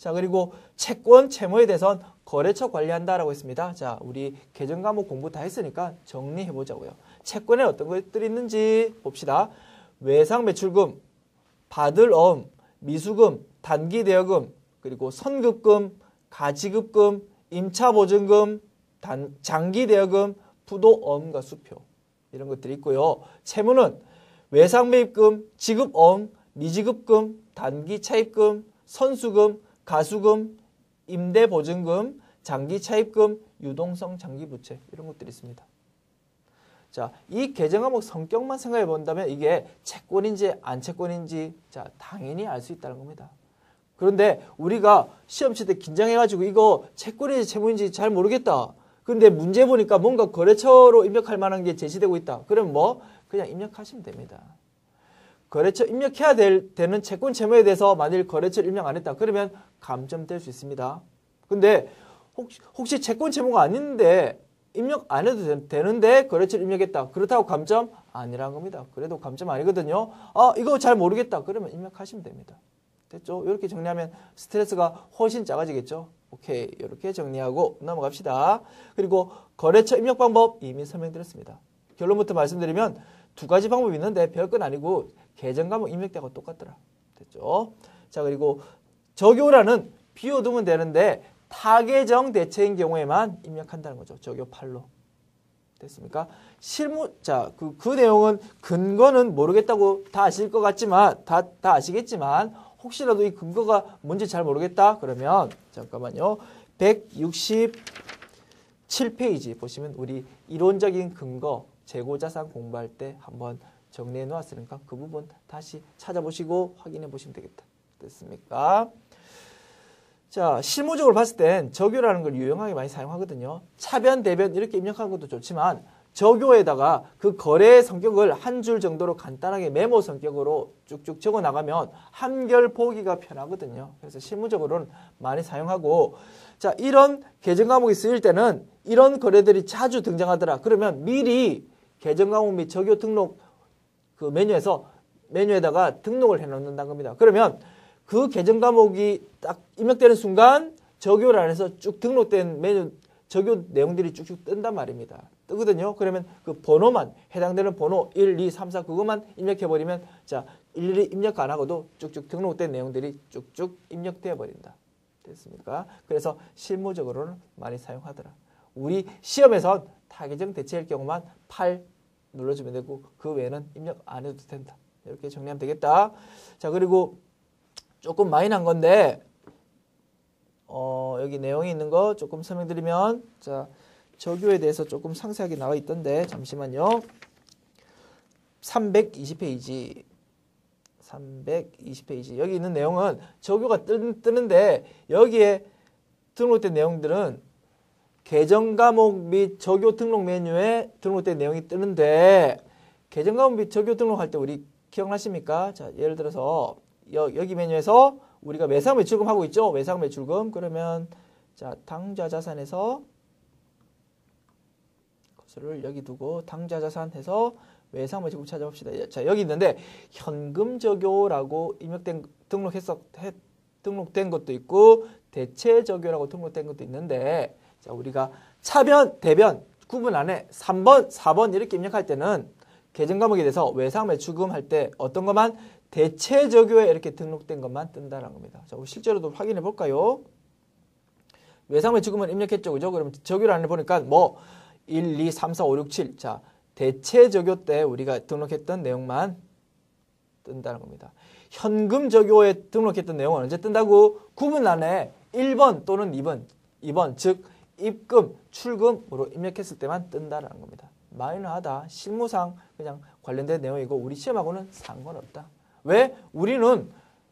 자, 그리고 채권, 채무에 대해서는 거래처 관리한다라고 했습니다. 자, 우리 개정 과목 공부 다 했으니까 정리해 보자고요. 채권에 어떤 것들이 있는지 봅시다. 외상 매출금, 받을 어음, 미수금, 단기 대여금, 그리고 선급금, 가지급금, 임차보증금, 장기 대여금, 부도 어음과 수표 이런 것들이 있고요. 채무는 외상 매입금, 지급 어음, 미지급금, 단기 차입금, 선수금, 가수금, 임대보증금, 장기 차입금, 유동성 장기 부채 이런 것들이 있습니다. 자, 이 개정 과목 성격만 생각해 본다면 이게 채권인지 안 채권인지 자, 당연히 알 수 있다는 겁니다. 그런데 우리가 시험 칠 때 긴장해가지고 이거 채권인지 채무인지 잘 모르겠다. 근데 문제 보니까 뭔가 거래처로 입력할 만한 게 제시되고 있다. 그럼 뭐 그냥 입력하시면 됩니다. 거래처 입력해야 되는 채권 채무에 대해서 만일 거래처를 입력 안 했다. 그러면 감점될 수 있습니다. 근데 혹시 채권 채무가 아닌데 입력 안 해도 되는데 거래처를 입력했다. 그렇다고 감점 아니라는 겁니다. 그래도 감점 아니거든요. 아, 이거 잘 모르겠다. 그러면 입력하시면 됩니다. 됐죠? 이렇게 정리하면 스트레스가 훨씬 작아지겠죠? 오케이. 이렇게 정리하고 넘어갑시다. 그리고 거래처 입력 방법 이미 설명드렸습니다. 결론부터 말씀드리면 두 가지 방법이 있는데 별건 아니고 개정 과목 입력 때하고 똑같더라. 됐죠? 자, 그리고 적요란은 비워두면 되는데 타개정 대체인 경우에만 입력한다는 거죠. 적요 8로. 됐습니까? 자, 그 내용은 근거는 모르겠다고 다 아실 것 같지만, 다 아시겠지만, 혹시라도 이 근거가 뭔지 잘 모르겠다? 그러면, 잠깐만요. 167페이지 보시면 우리 이론적인 근거, 재고자산 공부할 때 한번 정리해 놓았으니까 그 부분 다시 찾아보시고 확인해 보시면 되겠다. 됐습니까? 자, 실무적으로 봤을 땐 적요라는 걸 유용하게 많이 사용하거든요. 차변, 대변 이렇게 입력하는 것도 좋지만 적요에다가 그 거래의 성격을 한 줄 정도로 간단하게 메모 성격으로 쭉쭉 적어 나가면 한결 보기가 편하거든요. 그래서 실무적으로는 많이 사용하고 자, 이런 개정 과목이 쓰일 때는 이런 거래들이 자주 등장하더라. 그러면 미리 개정 과목 및 적요 등록 그 메뉴에다가 등록을 해 놓는다는 겁니다. 그러면 그 개정 과목이 딱 입력되는 순간 적요란에서 쭉 등록된 메뉴 적요 내용들이 쭉쭉 뜬단 말입니다. 뜨거든요. 그러면 그 번호만 해당되는 번호 1, 2, 3, 4 그것만 입력해 버리면 자, 일일이 입력 안 하고도 쭉쭉 등록된 내용들이 쭉쭉 입력되어 버린다. 됐습니까? 그래서 실무적으로는 많이 사용하더라. 우리 시험에선 타개정 대체일 경우만 8 눌러주면 되고 그 외에는 입력 안 해도 된다. 이렇게 정리하면 되겠다. 자, 그리고 조금 마이너한 건데 여기 내용이 있는 거 조금 설명드리면 자, 적요에 대해서 조금 상세하게 나와 있던데 잠시만요. 320페이지 여기 있는 내용은 적요가 뜨는데 여기에 등록된 내용들은 개정 과목 및 적요 등록 메뉴에 등록된 내용이 뜨는데 개정 과목 및 적요 등록할 때 우리 기억나십니까? 자, 예를 들어서 여기 메뉴에서 우리가 외상 매출금 하고 있죠? 외상 매출금. 그러면 자, 당좌 자산에서 거스를 여기 두고 당좌 자산 해서 외상 매출금 찾아봅시다. 자, 여기 있는데 현금 적요라고 등록된 것도 있고 대체 적요라고 등록된 것도 있는데 자, 우리가 차변, 대변 구분 안에 3번, 4번 이렇게 입력할 때는 개정 과목에 대해서 외상 매출금 할 때 어떤 것만 대체 적요에 이렇게 등록된 것만 뜬다는 겁니다. 자, 우리 실제로도 확인해 볼까요? 외상 매출금은 입력했죠. 그죠? 그럼 적요를 안에 보니까 뭐 1, 2, 3, 4, 5, 6, 7. 자, 대체 적요 때 우리가 등록했던 내용만 뜬다는 겁니다. 현금 적요에 등록했던 내용은 언제 뜬다고? 구분 안에 1번 또는 2번, 즉 입금, 출금으로 입력했을 때만 뜬다는 겁니다. 마이너하다. 실무상 그냥 관련된 내용이고 우리 시험하고는 상관없다. 왜? 우리는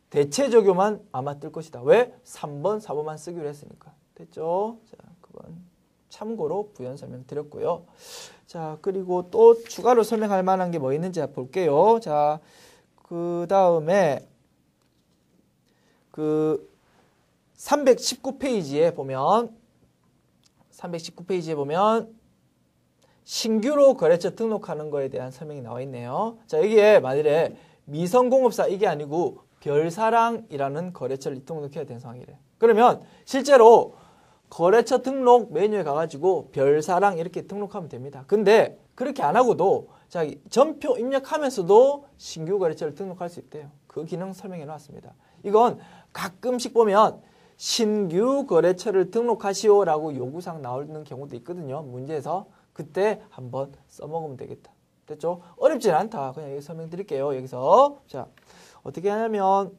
대체 적요만 아마 뜰 것이다. 왜? 3번, 4번만 쓰기로 했으니까. 됐죠? 자, 그건 참고로 부연 설명 드렸고요. 자, 그리고 또 추가로 설명할 만한 게 뭐 있는지 볼게요. 자, 그 다음에 그 319페이지에 보면 신규로 거래처 등록하는 거에 대한 설명이 나와 있네요. 자, 여기에 만일에 미성공업사 이게 아니고 별사랑이라는 거래처를 등록해야 되는 상황이래. 그러면 실제로 거래처 등록 메뉴에 가가지고 별사랑 이렇게 등록하면 됩니다. 근데 그렇게 안 하고도 자, 전표 입력하면서도 신규 거래처를 등록할 수 있대요. 그 기능 설명해 놨습니다. 이건 가끔씩 보면 신규 거래처를 등록하시오라고 요구사항 나오는 경우도 있거든요. 문제에서 그때 한번 써먹으면 되겠다. 됐죠? 어렵진 않다. 그냥 여기 설명드릴게요. 여기서 자 어떻게 하냐면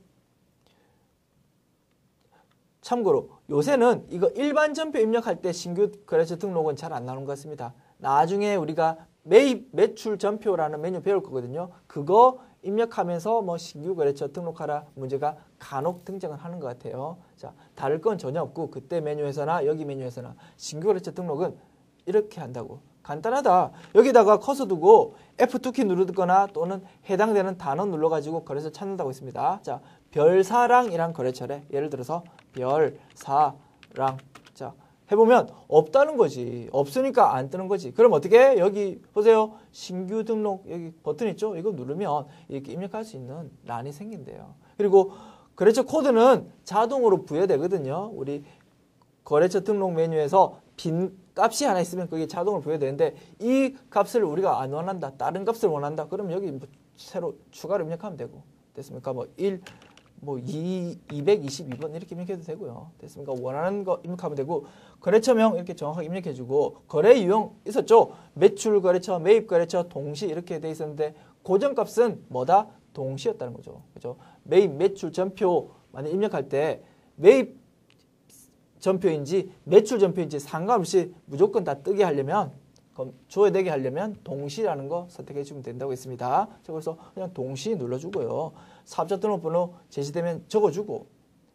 참고로 요새는 이거 일반 전표 입력할 때 신규 거래처 등록은 잘 안 나오는 것 같습니다. 나중에 우리가 매입 매출 전표라는 메뉴 배울 거거든요. 그거 입력하면서 뭐 신규 거래처 등록하라 문제가 간혹 등장을 하는 것 같아요. 자, 다를 건 전혀 없고 그때 메뉴에서나 여기 메뉴에서나 신규 거래처 등록은 이렇게 한다고. 간단하다. 여기다가 커서 두고 F2키 누르거나 또는 해당되는 단어 눌러가지고 거래처 찾는다고 했습니다. 자, 별사랑이란 거래처래. 예를 들어서 별사랑. 자, 해보면 없다는 거지. 없으니까 안 뜨는 거지. 그럼 어떻게? 여기 보세요. 신규 등록 여기 버튼 있죠? 이거 누르면 이렇게 입력할 수 있는 란이 생긴대요. 그리고 거래처 코드는 자동으로 부여되거든요. 우리 거래처 등록 메뉴에서 빈 값이 하나 있으면 그게 자동으로 부여되는데 이 값을 우리가 안 원한다. 다른 값을 원한다. 그러면 여기 뭐 새로 추가로 입력하면 되고. 됐습니까? 뭐 1, 뭐 222번 이렇게 입력해도 되고요. 됐습니까? 원하는 거 입력하면 되고 거래처명 이렇게 정확하게 입력해주고 거래 유형 있었죠? 매출 거래처, 매입 거래처, 동시 이렇게 돼 있었는데 고정값은 뭐다? 동시였다는 거죠. 그죠? 매입 매출 전표 만약 입력할 때 매입 전표인지 매출 전표인지 상관없이 무조건 다 뜨게 하려면 조회되게 하려면 동시라는 거 선택해 주면 된다고 했습니다. 자, 그래서 그냥 동시 눌러주고요. 사업자 등록번호 제시되면 적어주고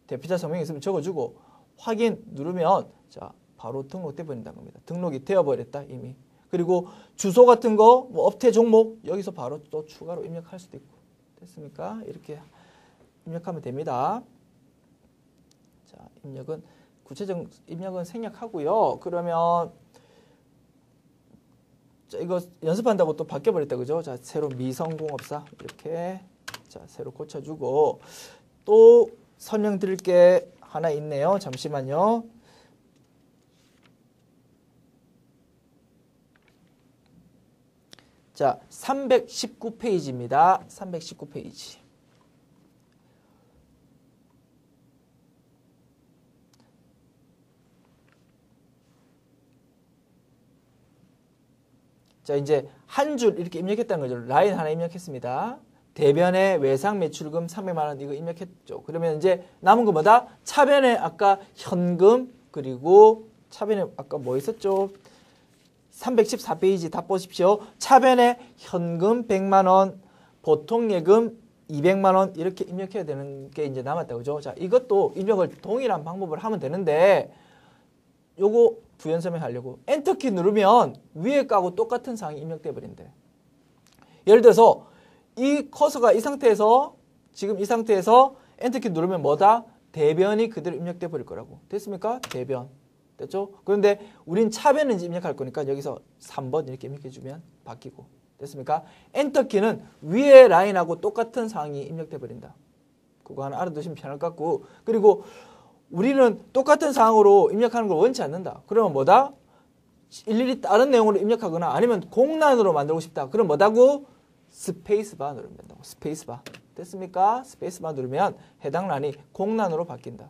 대표자 성명이 있으면 적어주고 확인 누르면 자 바로 등록돼 버린다는 겁니다. 등록이 되어 버렸다 이미. 그리고 주소 같은 거 뭐 업태 종목 여기서 바로 또 추가로 입력할 수도 있고 됐습니까? 이렇게 입력하면 됩니다. 자 입력은 구체적 입력은 생략하고요. 그러면 자, 이거 연습한다고 또 바뀌어버렸다. 그죠? 자, 새로 미성공업사 이렇게 자 새로 고쳐주고 또 설명드릴 게 하나 있네요. 잠시만요. 자, 319페이지입니다. 319페이지. 자, 이제 한 줄 이렇게 입력했다는 거죠. 라인 하나 입력했습니다. 대변에 외상 매출금 300만 원 이거 입력했죠. 그러면 이제 남은 거 뭐다? 차변에 아까 현금 그리고 차변에 아까 뭐 있었죠? 314페이지 다 보십시오. 차변에 현금 100만 원, 보통 예금 200만 원 이렇게 입력해야 되는 게 이제 남았다. 그죠? 자, 이것도 입력을 동일한 방법을 하면 되는데 요거 부연 설명하려고 엔터키 누르면 위에 거하고 똑같은 사항이 입력돼 버린대. 예를 들어서 이 커서가 이 상태에서 지금 이 상태에서 엔터키 누르면 뭐다? 대변이 그대로 입력돼 버릴 거라고. 됐습니까? 대변. 됐죠? 그런데 우린 차변을 입력할 거니까 여기서 3번 이렇게 입력해 주면 바뀌고. 됐습니까? 엔터키는 위에 라인하고 똑같은 사항이 입력돼 버린다. 그거 하나 알아두시면 편할 것 같고. 그리고 우리는 똑같은 사항으로 입력하는 걸 원치 않는다. 그러면 뭐다? 일일이 다른 내용으로 입력하거나 아니면 공란으로 만들고 싶다. 그럼 뭐다고? 스페이스바 누르면 된다고. 스페이스바. 됐습니까? 스페이스바 누르면 해당 란이 공란으로 바뀐다.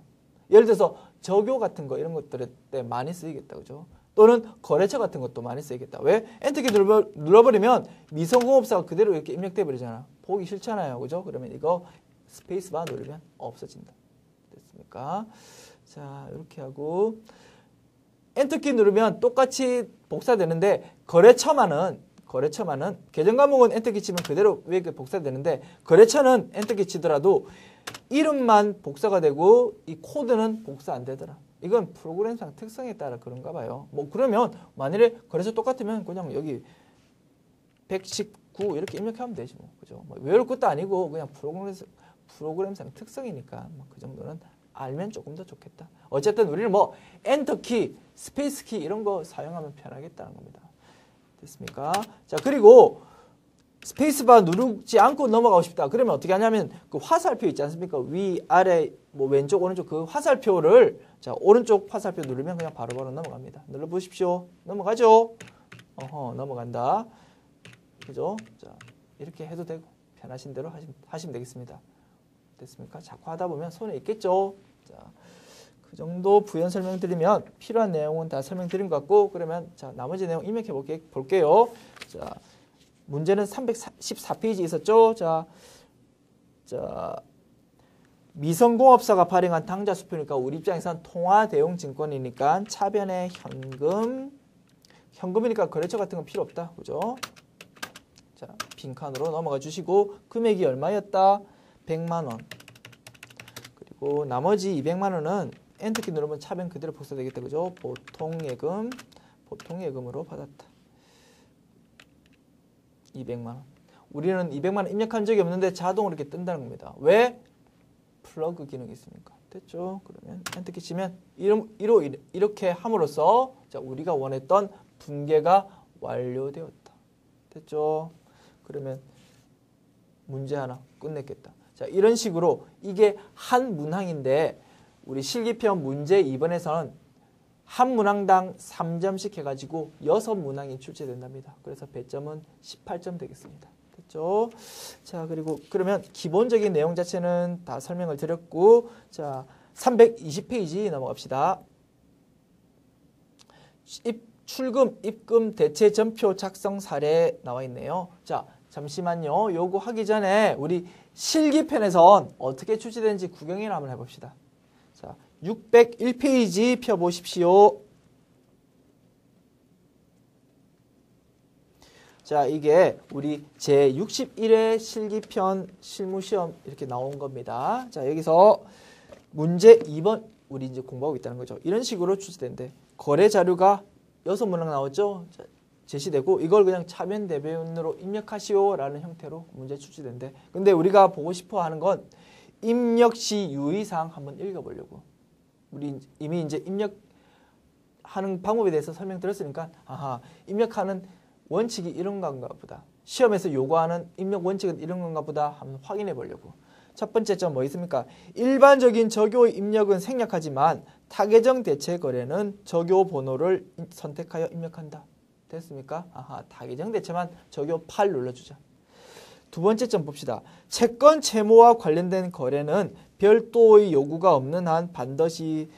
예를 들어서 저교 같은 거 이런 것들 때 많이 쓰이겠다. 그죠? 또는 거래처 같은 것도 많이 쓰이겠다. 왜? 엔터키 눌러버리면 미성공업사가 그대로 이렇게 입력돼 버리잖아. 보기 싫잖아요. 그죠? 그러면 이거 스페이스바 누르면 없어진다. 됐습니까? 자, 이렇게 하고 엔터키 누르면 똑같이 복사되는데 거래처만은 계정 과목은 엔터키 치면 그대로 위에 복사되는데 거래처는 엔터키 치더라도 이름만 복사가 되고 이 코드는 복사 안 되더라. 이건 프로그램상 특성에 따라 그런가 봐요. 뭐 그러면 만일에 거래처 똑같으면 그냥 여기 119 이렇게 입력하면 되지 뭐. 그죠? 뭐 외울 것도 아니고 그냥 프로그램상 특성이니까 뭐 그 정도는 알면 조금 더 좋겠다. 어쨌든 우리는 뭐 엔터키, 스페이스키 이런 거 사용하면 편하겠다는 겁니다. 됐습니까? 자, 그리고 스페이스바 누르지 않고 넘어가고 싶다. 그러면 어떻게 하냐면 그 화살표 있지 않습니까? 위, 아래, 뭐 왼쪽, 오른쪽 그 화살표를 자 오른쪽 화살표 누르면 그냥 바로바로 넘어갑니다. 눌러보십시오. 넘어가죠? 넘어간다. 그죠? 자 이렇게 해도 되고 편하신 대로 하시면 되겠습니다. 됐습니까? 자꾸 하다 보면 손에 있겠죠? 자, 그 정도 부연 설명드리면 필요한 내용은 다 설명드린 것 같고 그러면 자 나머지 내용 입력해 볼게요. 자 문제는 314페이지 있었죠? 자 미성공업사가 발행한 당좌수표니까 우리 입장에서는 통화대용증권이니까 차변에 현금이니까 거래처 같은 건 필요 없다. 그죠? 자, 빈칸으로 넘어가 주시고 금액이 얼마였다? 100만 원. 그리고 나머지 200만 원은 엔터키 누르면 차변 그대로 복사되겠다. 그죠? 보통예금으로 받았다. 200만 원. 우리는 200만 원 입력한 적이 없는데 자동으로 이렇게 뜬다는 겁니다. 왜? 플러그 기능이 있으니까. 됐죠? 그러면 엔터키 치면 이렇게 함으로써 자, 우리가 원했던 분계가 완료되었다. 됐죠? 그러면 문제 하나 끝냈겠다. 자, 이런 식으로 이게 한 문항인데 우리 실기편 문제 2번에서는 한 문항당 3점씩 해가지고 6문항이 출제된답니다. 그래서 배점은 18점 되겠습니다. 됐죠? 자, 그리고 그러면 기본적인 내용 자체는 다 설명을 드렸고 자, 320페이지 넘어갑시다. 출금, 입금, 대체 전표 작성 사례 나와 있네요. 자, 잠시만요. 요거 하기 전에 우리 실기편에선 어떻게 출제되는지 구경이나 한번 해봅시다. 자, 601페이지 펴보십시오. 자, 이게 우리 제61회 실기편 실무시험 이렇게 나온 겁니다. 자, 여기서 문제 2번 우리 이제 공부하고 있다는 거죠. 이런 식으로 출제된대. 거래 자료가 6문항 나왔죠? 자, 제시되고 이걸 그냥 차변 대변으로 입력하시오라는 형태로 문제 출제된대. 근데 우리가 보고 싶어 하는 건 입력 시 유의사항 한번 읽어보려고. 우리 이미 이제 입력하는 방법에 대해서 설명드렸으니까 아하, 입력하는 원칙이 이런 건가 보다. 시험에서 요구하는 입력 원칙은 이런 건가 보다 한번 확인해 보려고. 첫 번째 점 뭐 있습니까? 일반적인 적요 입력은 생략하지만 타계정 대체 거래는 적요 번호를 선택하여 입력한다. 됐습니까? 아하, 타계정 대체만 적요 8 눌러주자. 두 번째 점 봅시다. 채권 채무와 관련된 거래는 별도의 요구가 없는 한 반드시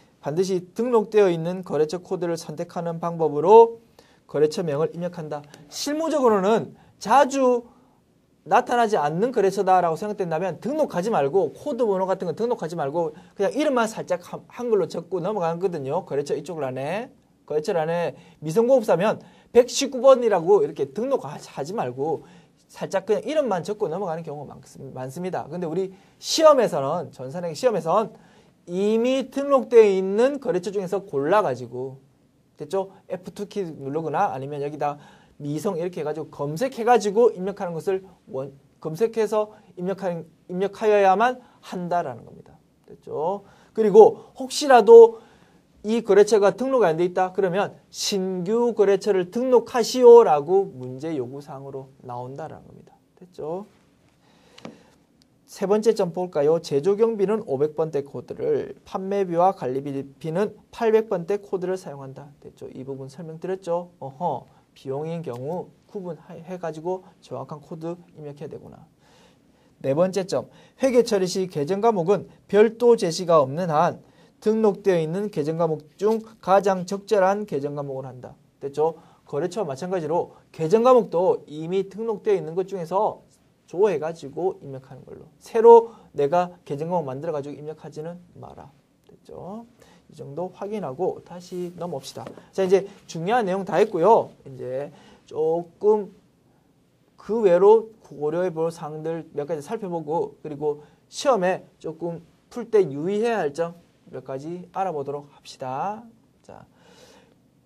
등록되어 있는 거래처 코드를 선택하는 방법으로 거래처명을 입력한다. 실무적으로는 자주 나타나지 않는 거래처다라고 생각된다면 등록하지 말고 코드 번호 같은 거 등록하지 말고 그냥 이름만 살짝 한글로 적고 넘어가거든요. 거래처 이쪽 란에. 거래처 란에 미성공업사면 119번이라고 이렇게 등록하지 말고 살짝 그냥 이름만 적고 넘어가는 경우가 많습니다. 근데 우리 시험에서는 전산행 시험에서는 이미 등록되어 있는 거래처 중에서 골라가지고 됐죠? F2키 누르거나 아니면 여기다 미성 이렇게 해가지고 검색해가지고 입력하는 것을 검색해서 입력하여야만 한다라는 겁니다. 됐죠? 그리고 혹시라도 이 거래처가 등록이 안 돼 있다 그러면 신규 거래처를 등록하시오라고 문제 요구사항으로 나온다라는 겁니다. 됐죠? 세 번째 점 볼까요? 제조경비는 500번대 코드를, 판매비와 관리비는 800번대 코드를 사용한다. 됐죠? 이 부분 설명드렸죠? 비용인 경우 구분해가지고 정확한 코드 입력해야 되구나. 네 번째 점, 회계 처리 시 계정 과목은 별도 제시가 없는 한 등록되어 있는 계정 과목 중 가장 적절한 계정 과목을 한다. 됐죠? 거래처와 마찬가지로 계정 과목도 이미 등록되어 있는 것 중에서 조회해가지고 입력하는 걸로. 새로 내가 계정 과목 만들어가지고 입력하지는 마라. 됐죠? 이 정도 확인하고 다시 넘어옵시다. 자, 이제 중요한 내용 다 했고요. 이제 조금 그 외로 고려해 볼 사항들 몇 가지 살펴보고 그리고 시험에 조금 풀 때 유의해야 할 점 몇 가지 알아보도록 합시다. 자,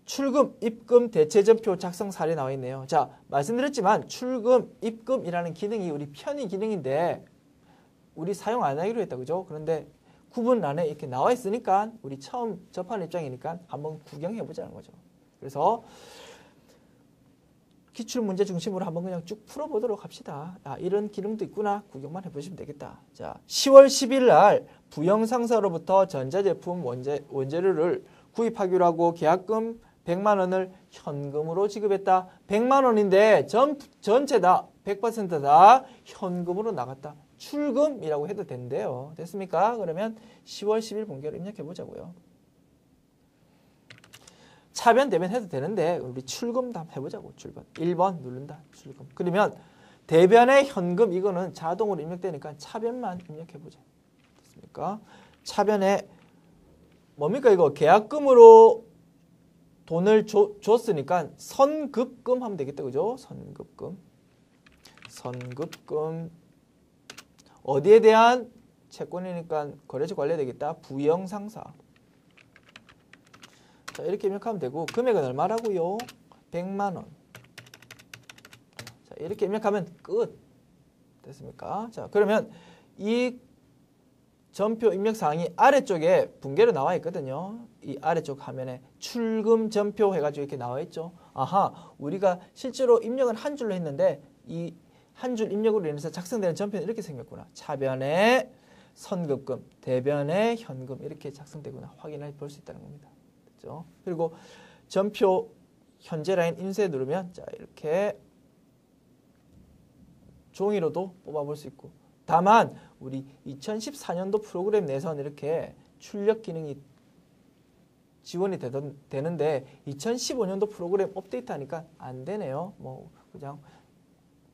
출금, 입금, 대체전표 작성 사례 나와 있네요. 자, 말씀드렸지만 출금, 입금이라는 기능이 우리 편의 기능인데 우리 사용 안 하기로 했다. 그죠? 그런데 구분란에 이렇게 나와 있으니까 우리 처음 접하는 입장이니까 한번 구경해 보자는 거죠. 그래서 기출문제 중심으로 한번 그냥 쭉 풀어보도록 합시다. 아, 이런 기능도 있구나. 구경만 해보시면 되겠다. 자, 10월 10일 날 부영상사로부터 전자제품 원재료를 구입하기로 하고 계약금 100만 원을 현금으로 지급했다. 100만 원인데 전체 다 100%다 현금으로 나갔다. 출금이라고 해도 된대요. 됐습니까? 그러면 10월 10일 분계로 입력해 보자고요. 차변 대변 해도 되는데 우리 출금도 한번 해보자고. 출금 1번 누른다. 출금. 그러면 대변의 현금 이거는 자동으로 입력되니까 차변만 입력해보자. 됐습니까? 차변에 뭡니까 이거 계약금으로 돈을 줬으니까 선급금 하면 되겠다. 그죠? 선급금. 선급금. 어디에 대한 채권이니까 거래처 관리해야 되겠다. 부영상사. 자, 이렇게 입력하면 되고 금액은 얼마라고요? 100만 원. 자, 이렇게 입력하면 끝. 됐습니까? 자, 그러면 이 전표 입력 사항이 아래쪽에 분계로 나와 있거든요. 이 아래쪽 화면에 출금 전표 해가지고 이렇게 나와 있죠. 아하, 우리가 실제로 입력은 한 줄로 했는데 이 한 줄 입력으로 인해서 작성되는 전표는 이렇게 생겼구나. 차변에 선급금, 대변에 현금 이렇게 작성되구나. 확인해 볼 수 있다는 겁니다. 됐죠? 그리고 전표 현재 라인 인쇄 누르면 자 이렇게 종이로도 뽑아볼 수 있고 다만 우리 2014년도 프로그램 내에서는 이렇게 출력 기능이 지원이 되는데 2015년도 프로그램 업데이트하니까 안 되네요. 뭐 그냥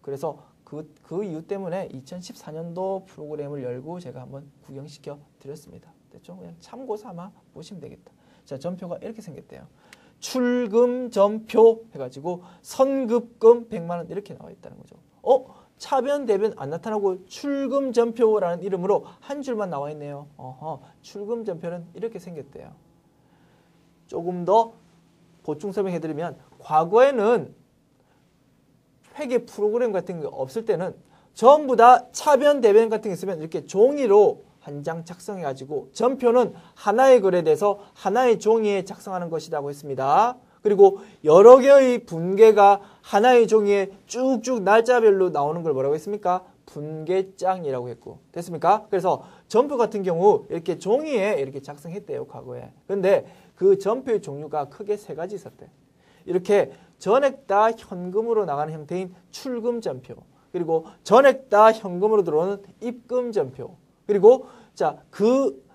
그래서 그 이유 때문에 2014년도 프로그램을 열고 제가 한번 구경시켜 드렸습니다. 됐죠? 그냥 참고 삼아 보시면 되겠다. 자, 전표가 이렇게 생겼대요. 출금 전표 해가지고 선급금 100만 원 이렇게 나와 있다는 거죠. 차변 대변 안 나타나고 출금 전표라는 이름으로 한 줄만 나와 있네요. 출금 전표는 이렇게 생겼대요. 조금 더 보충 설명해드리면 과거에는 회계 프로그램 같은 게 없을 때는 전부 다 차변 대변 같은 게 있으면 이렇게 종이로 한 장 작성해가지고 전표는 하나의 글에 대해서 하나의 종이에 작성하는 것이라고 했습니다. 그리고 여러 개의 분계가 하나의 종이에 쭉쭉 날짜별로 나오는 걸 뭐라고 했습니까? 분계장이라고 했고 됐습니까? 그래서 전표 같은 경우 이렇게 종이에 이렇게 작성했대요. 과거에. 근데 그 전표의 종류가 크게 세 가지 있었대. 이렇게 전액 다 현금으로 나가는 형태인 출금 전표, 그리고 전액 다 현금으로 들어오는 입금 전표, 그리고 자, 그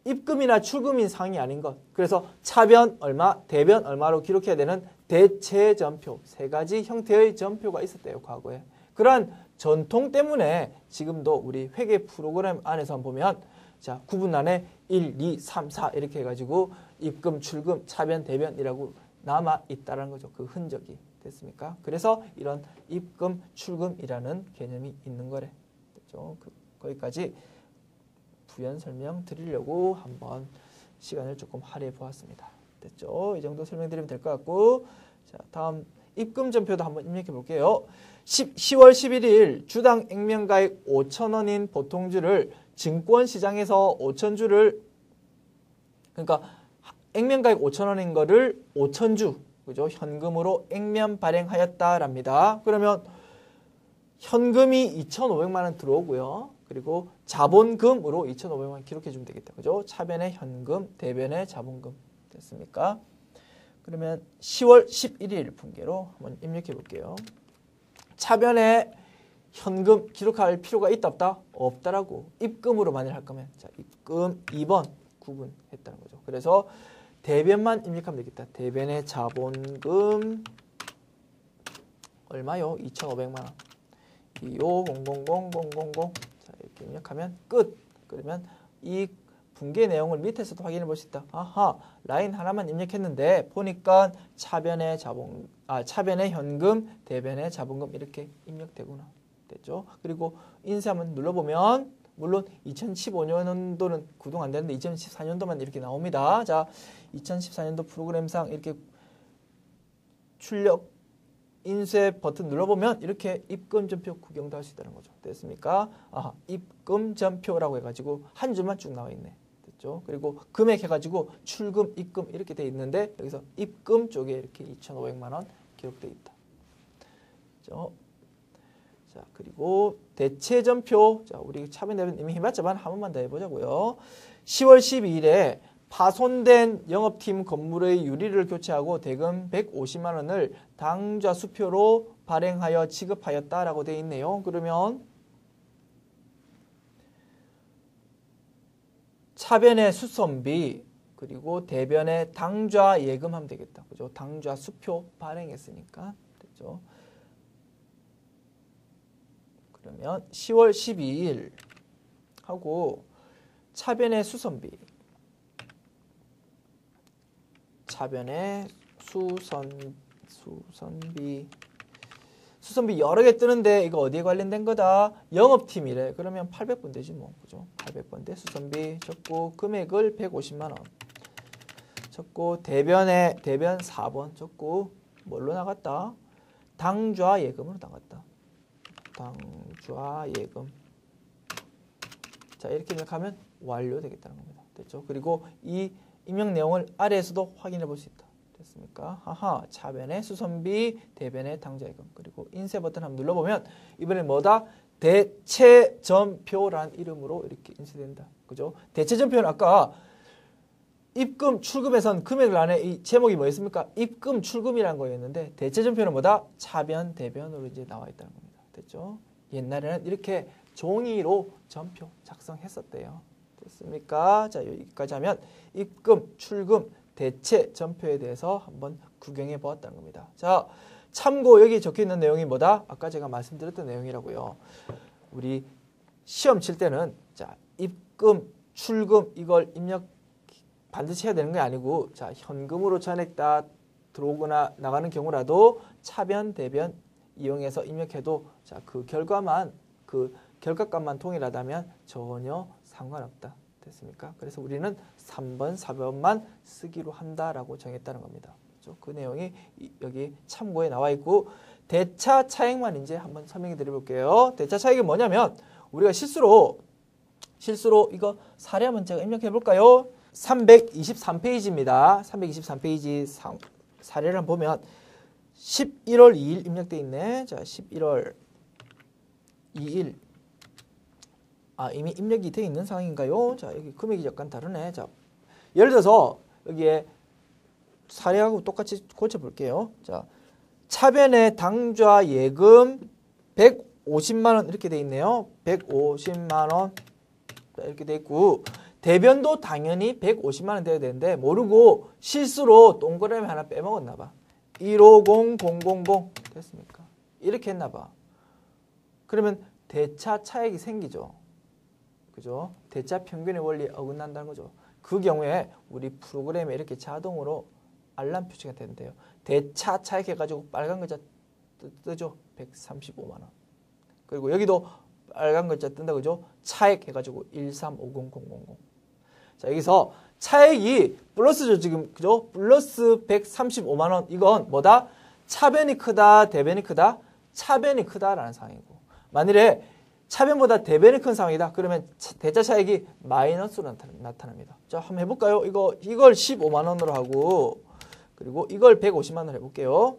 입금이나 출금인 사항이 아닌 것. 그래서 차변 얼마, 대변 얼마로 기록해야 되는 대체 전표. 세 가지 형태의 전표가 있었대요. 과거에. 그러한 전통 때문에 지금도 우리 회계 프로그램 안에서 보면 자, 구분란에 1, 2, 3, 4 이렇게 해가지고 입금, 출금, 차변, 대변이라고 남아 있다는 거죠. 그 흔적이. 됐습니까? 그래서 이런 입금, 출금이라는 개념이 있는 거래. 됐죠? 거기까지 부연 설명 드리려고 한번 시간을 조금 할애해 보았습니다. 됐죠? 이 정도 설명드리면 될 것 같고, 자, 다음 입금 전표도 한번 입력해 볼게요. 10월 11일 주당 액면가액 5,000원인 보통주를 증권시장에서 5,000주를 그러니까 액면가액 5,000원인 거를 5,000주 그죠? 현금으로 액면 발행하였다랍니다. 그러면 현금이 2,500만 원 들어오고요. 그리고 자본금으로 2,500만 원 기록해 주면 되겠다. 그죠? 차변의 현금, 대변의 자본금. 됐습니까? 그러면 10월 11일 분계로 한번 입력해 볼게요. 차변에 현금 기록할 필요가 있다 없다? 없다라고. 입금으로 만일 할 거면 자, 입금 2번 구분했다는 거죠. 그래서 대변만 입력하면 되겠다. 대변의 자본금 얼마요? 2,500만 원. 250000000 자, 이렇게 입력하면 끝. 그러면 이 분계 내용을 밑에서도 확인해 볼 수 있다. 아하, 라인 하나만 입력했는데 보니까 차변의 차변의 현금, 대변의 자본금 이렇게 입력되구나. 됐죠? 그리고 인쇄 한번 눌러보면 물론 2015년도는 구동 안 되는데 2014년도만 이렇게 나옵니다. 자, 2014년도 프로그램상 이렇게 출력 인쇄 버튼 눌러보면 이렇게 입금 전표 구경도 할 수 있다는 거죠. 됐습니까? 아하, 입금 전표라고 해가지고 한 줄만 쭉 나와 있네. 됐죠? 그리고 금액 해가지고 출금, 입금 이렇게 돼 있는데 여기서 입금 쪽에 이렇게 2,500만 원 기록돼 있다. 됐죠? 자, 그리고 대체전표. 자, 우리 차변 대변 이미 해봤지만 한 번만 더 해보자고요. 10월 12일에 파손된 영업팀 건물의 유리를 교체하고 대금 150만 원을 당좌 수표로 발행하여 지급하였다라고 되어 있네요. 그러면 차변의 수선비 그리고 대변의 당좌 예금하면 되겠다. 그죠? 당좌 수표 발행했으니까. 됐죠? 그러면 10월 12일 하고 차변의 수선비 차변의 수선비 여러 개 뜨는데 이거 어디에 관련된 거다? 영업팀이래. 그러면 800번 되지 뭐. 그죠? 800번 대 수선비 적고 금액을 150만 원. 적고 대변 4번 적고 뭘로 나갔다? 당좌 예금으로 나갔다. 당좌 예금. 자, 이렇게 입력하면 완료되겠다는 겁니다. 됐죠? 그리고 이 입력 내용을 아래에서도 확인해 볼 수 있다. 됐습니까? 하하, 차변의 수선비, 대변의 당좌 예금. 그리고 인쇄 버튼 한번 눌러보면 이번에 뭐다? 대체전표라는 이름으로 이렇게 인쇄된다. 그죠? 대체전표는 아까 입금, 출금에선 금액을 안에 이 제목이 뭐였습니까? 입금, 출금이라는 거였는데 대체전표는 뭐다? 차변, 대변으로 이제 나와 있다는 겁니다. 됐죠? 옛날에는 이렇게 종이로 전표 작성했었대요. 됐습니까? 자, 여기까지 하면 입금, 출금, 대체 전표에 대해서 한번 구경해 보았다는 겁니다. 자, 참고 여기 적혀 있는 내용이 뭐다? 아까 제가 말씀드렸던 내용이라고요. 우리 시험 칠 때는 자, 입금, 출금 이걸 입력 반드시 해야 되는 게 아니고 자, 현금으로 전액 다 들어오거나 나가는 경우라도 차변, 대변 이용해서 입력해도 자, 그 결과만 그 결과값만 동일하다면 전혀 상관없다. 됐습니까? 그래서 우리는 3번, 4번만 쓰기로 한다라고 정했다는 겁니다. 그렇죠? 그 내용이 여기 참고에 나와 있고 대차 차액만 이제 한번 설명해 드려볼게요. 대차 차액이 뭐냐면 우리가 실수로 이거 사례 한번 제가 입력해 볼까요? 323페이지입니다. 323페이지 사례를 한번 보면 11월 2일 입력돼 있네. 자, 11월 2일 이미 입력이 되어 있는 상황인가요? 자, 여기 금액이 약간 다르네. 자, 예를 들어서 여기에 사례하고 똑같이 고쳐볼게요. 자, 차변의 당좌 예금 150만 원 이렇게 되어 있네요. 150만 원 이렇게 되어 있고 대변도 당연히 150만 원 돼야 되는데 모르고 실수로 동그라미 하나 빼먹었나 봐. 150000 됐습니까? 이렇게 했나 봐. 그러면 대차 차액이 생기죠. 그죠? 대차 평균의 원리에 어긋난다는 거죠. 그 경우에 우리 프로그램에 이렇게 자동으로 알람 표시가 되는데요. 대차 차액 해가지고 빨간 글자 뜨죠? 135만 원. 그리고 여기도 빨간 글자 뜬다 그죠? 차액 해가지고 1350000. 자, 여기서 차액이 플러스죠 지금 그죠? 플러스 135만 원. 이건 뭐다? 차변이 크다, 대변이 크다? 차변이 크다라는 상황이고. 만일에 차변보다 대변이 큰 상황이다. 그러면 대차 차액이 마이너스로 나타납니다. 자, 한번 해볼까요? 이걸 15만 원으로 하고 그리고 이걸 150만 원으로 해볼게요.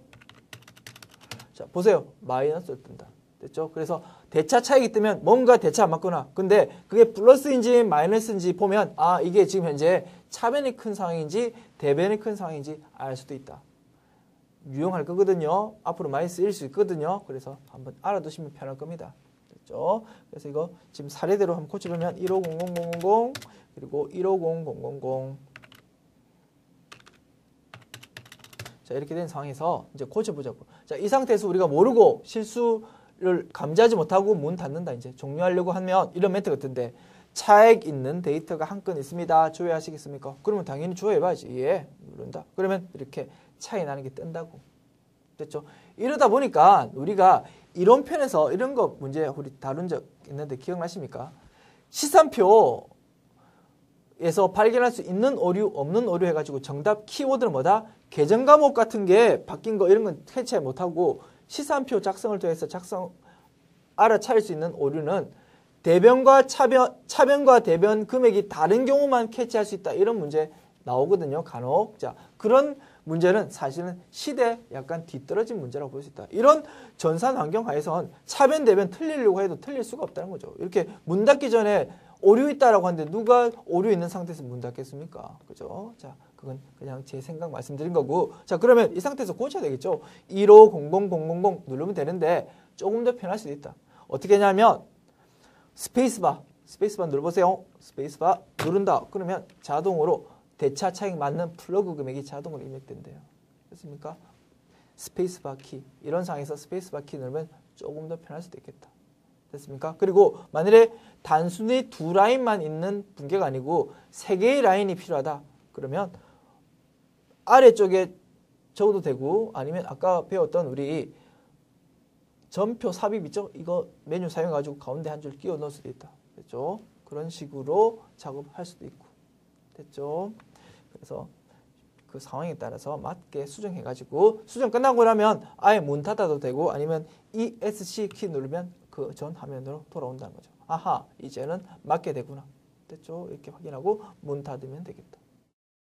자, 보세요. 마이너스로 뜬다. 됐죠? 그래서 대차 차익이 뜨면 뭔가 대차 안 맞구나. 근데 그게 플러스인지 마이너스인지 보면 이게 지금 현재 차변이 큰 상황인지 대변이 큰 상황인지 알 수도 있다. 유용할 거거든요. 앞으로 많이 쓰일 수 있거든요. 그래서 한번 알아두시면 편할 겁니다. 됐죠? 그래서 이거 지금 사례대로 한번 고쳐보면 1500000 그리고 150000 자, 이렇게 된 상황에서 이제 고쳐보자고. 자, 이 상태에서 우리가 모르고 실수를 감지하지 못하고 문 닫는다. 이제 종료하려고 하면 이런 멘트 같은데 차액 있는 데이터가 한 건 있습니다. 조회하시겠습니까? 그러면 당연히 조회해봐야지. 예, 누른다. 그러면 이렇게 차이 나는 게 뜬다고. 됐죠? 이러다 보니까 우리가 이론편에서 이런 거 문제 우리 다룬 적 있는데 기억나십니까? 시산표에서 발견할 수 있는 오류, 없는 오류 해가지고 정답 키워드는 뭐다? 계정 과목 같은 게 바뀐 거 이런 건 캐치 못하고 시산표 작성을 통해서 알아차릴 수 있는 오류는 대변과 차변과 대변 금액이 다른 경우만 캐치할 수 있다. 이런 문제 나오거든요. 간혹. 자, 그런 문제는 사실은 시대에 약간 뒤떨어진 문제라고 볼 수 있다. 이런 전산 환경 하에선 차변 대변 틀리려고 해도 틀릴 수가 없다는 거죠. 이렇게 문 닫기 전에 오류 있다라고 하는데 누가 오류 있는 상태에서 문 닫겠습니까? 그죠? 자, 그건 그냥 제 생각 말씀드린 거고. 자, 그러면 이 상태에서 고쳐야 되겠죠. 150000 누르면 되는데 조금 더 편할 수도 있다. 어떻게 하냐면 스페이스바 눌러보세요. 스페이스바 누른다. 그러면 자동으로 대차 차익 맞는 플러그 금액이 자동으로 입력된대요. 됐습니까? 스페이스바 키. 이런 상황에서 스페이스바 키 누르면 조금 더 편할 수도 있겠다. 됐습니까? 그리고 만일에 단순히 두 라인만 있는 분계가 아니고 세 개의 라인이 필요하다. 그러면 아래쪽에 적어도 되고 아니면 아까 배웠던 우리 전표 삽입 있죠? 이거 메뉴 사용해가지고 가운데 한 줄 끼워 넣을 수도 있다. 됐죠? 그런 식으로 작업할 수도 있고. 됐죠? 그래서 그 상황에 따라서 맞게 수정해가지고 수정 끝나고 나면 아예 문 닫아도 되고 아니면 ESC 키 누르면 그 전 화면으로 돌아온다는 거죠. 아하, 이제는 맞게 되구나. 됐죠? 이렇게 확인하고 문 닫으면 되겠다.